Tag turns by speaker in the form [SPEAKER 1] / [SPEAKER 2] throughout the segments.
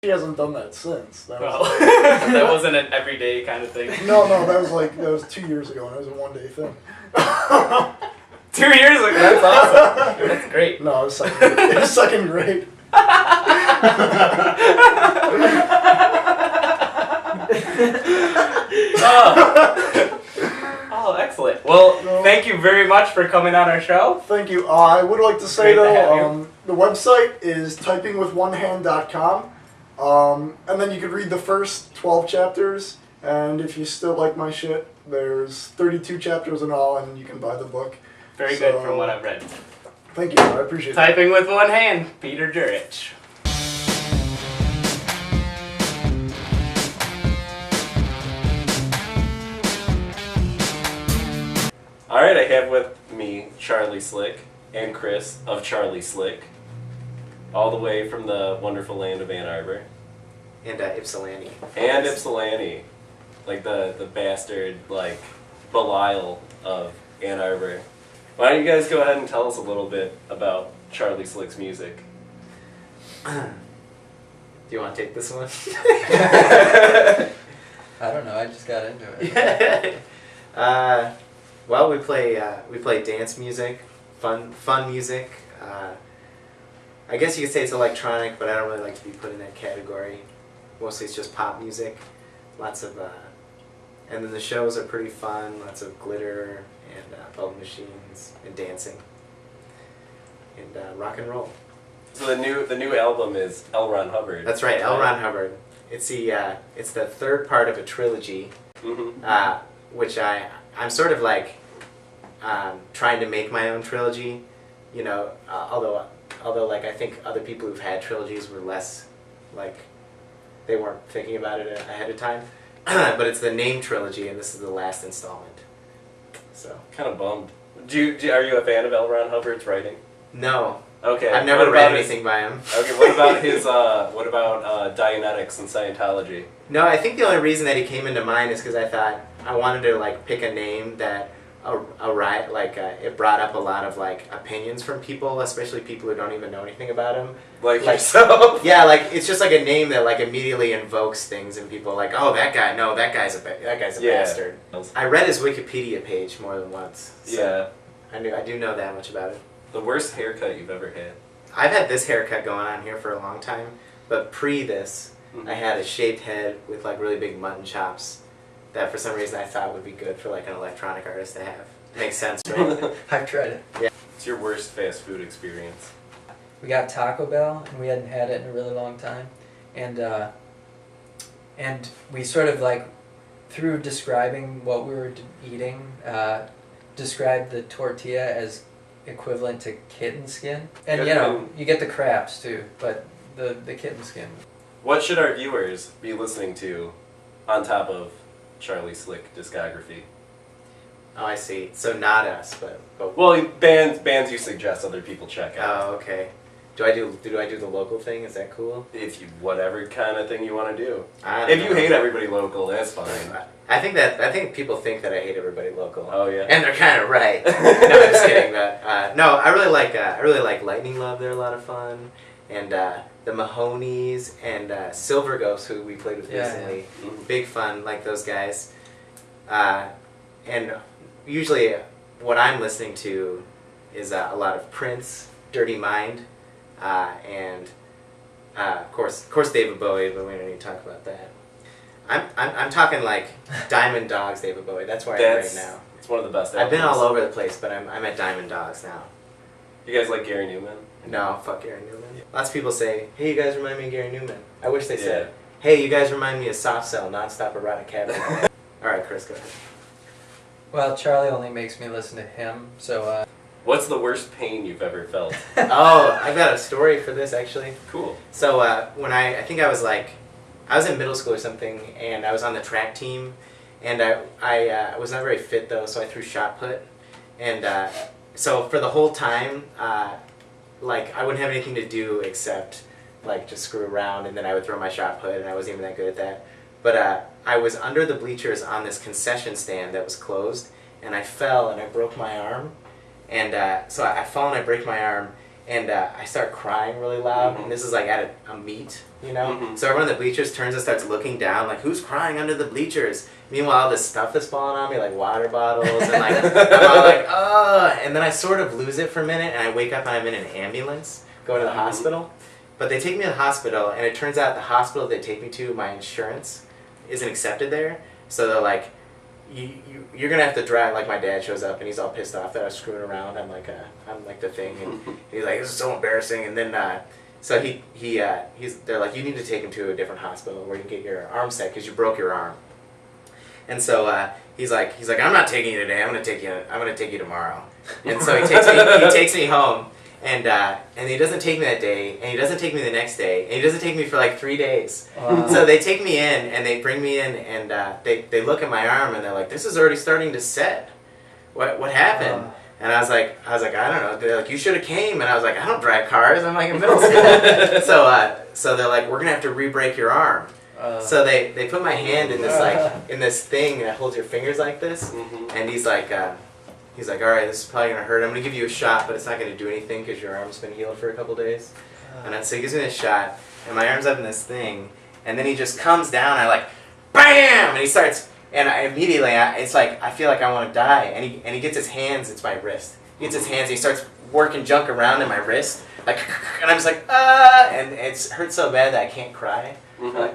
[SPEAKER 1] She hasn't done that since. That was
[SPEAKER 2] that wasn't an everyday kind of thing.
[SPEAKER 1] No, that was 2 years ago, and it was a one-day thing.
[SPEAKER 2] 2 years ago? That's awesome. That's great.
[SPEAKER 1] No, it was second grade. It was second grade.
[SPEAKER 2] Oh, excellent. Well, thank you very much for coming on our show.
[SPEAKER 1] Thank you. I would like to say,
[SPEAKER 2] Great to have
[SPEAKER 1] the website is typingwithonehand.com. And then you could read the first 12 chapters, and if you still like my shit, there's 32 chapters in all, and you can buy the book.
[SPEAKER 2] Very good from what I've read.
[SPEAKER 1] Thank you, I appreciate it.
[SPEAKER 2] Typing with one hand, Peter Jurich. Alright, I have with me Charlie Slick and Chris of Charlie Slick, all the way from the wonderful land of Ann Arbor.
[SPEAKER 3] And Ypsilanti.
[SPEAKER 2] And Ypsilanti. Like the bastard, like, Belial of Ann Arbor. Why don't you guys go ahead and tell us a little bit about Charlie Slick's music?
[SPEAKER 3] Do you want to take this one?
[SPEAKER 4] I don't know, I just got into it.
[SPEAKER 3] Well, we play dance music, fun music. I guess you could say it's electronic, but I don't really like to be put in that category. Mostly it's just pop music. Lots of, and then the shows are pretty fun. Lots of glitter and bubble machines and dancing and rock and roll.
[SPEAKER 2] So the new album is L. Ron Hubbard.
[SPEAKER 3] That's right, L. Ron Hubbard. It's the third part of a trilogy, which I'm sort of like trying to make my own trilogy, you know. Although like I think other people who've had trilogies were less like they weren't thinking about it ahead of time. But it's the name trilogy, and this is the last installment. So
[SPEAKER 2] kind of bummed. Are you a fan of L. Ron Hubbard's writing?
[SPEAKER 3] No.
[SPEAKER 2] Okay.
[SPEAKER 3] I've never read anything by him.
[SPEAKER 2] Okay. What about his? What about Dianetics and Scientology?
[SPEAKER 3] No, I think the only reason that he came into mind is because I thought I wanted to like pick a name that it brought up a lot of like opinions from people, especially people who don't even know anything about him.
[SPEAKER 2] Like yourself.
[SPEAKER 3] Yeah, like it's just like a name that like immediately invokes things in people. Like, oh, that guy, no, that guy's a bastard. I read his Wikipedia page more than once. So yeah, I do know that much about it.
[SPEAKER 2] The worst haircut you've ever had?
[SPEAKER 3] I've had this haircut going on here for a long time, but pre this, I had a shaved head with like really big mutton chops. That for some reason I thought would be good for like an electronic artist to have. Makes sense, right?
[SPEAKER 4] I've tried it.
[SPEAKER 3] Yeah.
[SPEAKER 2] What's your worst fast food experience?
[SPEAKER 4] We got Taco Bell, and we hadn't had it in a really long time, and we sort of like, through describing what we were eating, described the tortilla as equivalent to kitten skin, and you know you get the crabs too, but the kitten skin. What
[SPEAKER 2] should our viewers be listening to, on top of Charlie Slick discography?
[SPEAKER 3] Oh, I see. So not us, but
[SPEAKER 2] well, bands you suggest other people check out.
[SPEAKER 3] Oh, okay. Do I do the local thing? Is that cool?
[SPEAKER 2] If you whatever kind of thing you want to do.
[SPEAKER 3] If
[SPEAKER 2] you hate everybody local, that's fine.
[SPEAKER 3] I think people think that I hate everybody local.
[SPEAKER 2] Oh yeah.
[SPEAKER 3] And they're kind of right. No, I'm just kidding. But no, I really like Lightning Love. They're a lot of fun, and the Mahonies and Silver Ghost, who we played with recently. Yeah. Big fun, like those guys. And usually, what I'm listening to is a lot of Prince, Dirty Mind, and of course David Bowie, but we don't need to talk about that. I'm talking like Diamond Dogs, David Bowie. That's where I am right now.
[SPEAKER 2] It's one of the best.
[SPEAKER 3] I've been all over the place, but I'm at Diamond Dogs now.
[SPEAKER 2] You guys like Gary Newman?
[SPEAKER 3] No, fuck Gary Newman. Yeah. Lots of people say, "Hey, you guys remind me of Gary Newman." I wish they said, "Hey, you guys remind me of Soft Cell, Nonstop Erotic Cavity." All right, Chris, go ahead.
[SPEAKER 4] Well, Charlie only makes me listen to him, so.
[SPEAKER 2] What's the worst pain you've ever felt?
[SPEAKER 3] Oh, I've got a story for this actually.
[SPEAKER 2] Cool.
[SPEAKER 3] So when I think I was in middle school or something, and I was on the track team, and I was not very fit though, so I threw shot put, and so for the whole time, like I wouldn't have anything to do except like just screw around, and then I would throw my shot put, and I wasn't even that good at that. But I was under the bleachers on this concession stand that was closed, and I fell and I broke my arm, and so I fall and I break my arm, and I start crying really loud.
[SPEAKER 2] Mhm.
[SPEAKER 3] And this is like at a meet, you know.
[SPEAKER 2] Mhm.
[SPEAKER 3] So everyone in the bleachers turns and starts looking down, like who's crying under the bleachers? Meanwhile, all this stuff is falling on me, like water bottles, and like I'm all like, oh. And then I sort of lose it for a minute, and I wake up and I'm in an ambulance going to the hospital. But they take me to the hospital, and it turns out the hospital they take me to, my insurance isn't accepted there. So they're like, you're gonna have to drive. Like my dad shows up and he's all pissed off that I was screwing around. I'm like the thing, and he's like, this is so embarrassing. And then so they're like, you need to take him to a different hospital where you can get your arm set because you broke your arm. And so he's like I'm not taking you today. I'm gonna take you tomorrow. And so he takes me home. And he doesn't take me that day, and he doesn't take me the next day, and he doesn't take me for like 3 days. So they take me in, and they bring me in, and they look at my arm, and they're like, "This is already starting to set. What happened?" And I was like, I don't know. They're like, "You should have came," and I was like, "I don't drive cars. I'm like in middle school." So they're like, "We're gonna have to re-break your arm." So they put my hand in this thing that holds your fingers like this, and he's like, all right, this is probably gonna hurt. I'm gonna give you a shot, but it's not gonna do anything because your arm's been healed for a couple days. And so he gives me this shot, and my arm's up in this thing, and then he just comes down, and I like, BAM! And he starts, and it's like I feel like I want to die. And he gets his hands. It's my wrist. He gets his hands. And he starts working junk around in my wrist, like, and I'm just like, and it hurts so bad that I can't cry. Like,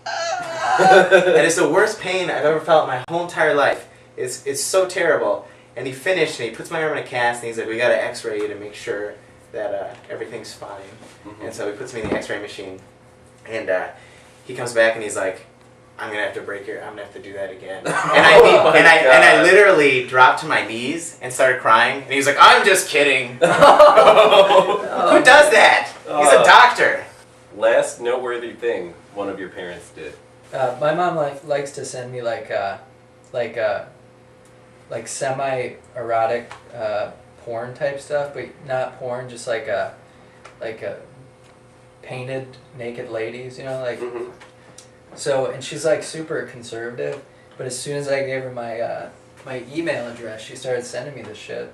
[SPEAKER 3] and it's the worst pain I've ever felt in my whole entire life. It's so terrible. And he finished, and he puts my arm in a cast, and he's like, we got to x-ray you to make sure that everything's fine. And so he puts me in the x-ray machine, and he comes back, and he's like, I'm going to have to do that again. And I literally dropped to my knees and started crying, and he was like, I'm just kidding. Who does that? He's a doctor.
[SPEAKER 2] Last noteworthy thing one of your parents did.
[SPEAKER 4] My mom likes to send me like semi-erotic porn type stuff, but not porn, just like a painted naked ladies, you know, like. So, and she's like super conservative, but as soon as I gave her my email address, she started sending me this shit,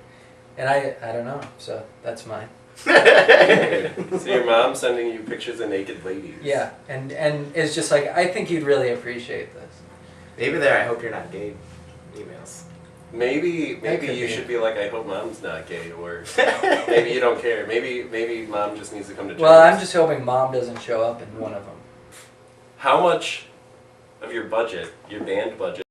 [SPEAKER 4] and I don't know, so that's mine.
[SPEAKER 2] So your mom's sending you pictures of naked ladies.
[SPEAKER 4] Yeah, and it's just like, I think you'd really appreciate this.
[SPEAKER 3] Maybe there, I hope you're not gay emails.
[SPEAKER 2] Maybe you should be like, I hope mom's not gay, or maybe you don't care. Maybe mom just needs to come to terms.
[SPEAKER 4] Well, I'm just hoping mom doesn't show up in one of them.
[SPEAKER 2] How much of your budget, your band budget,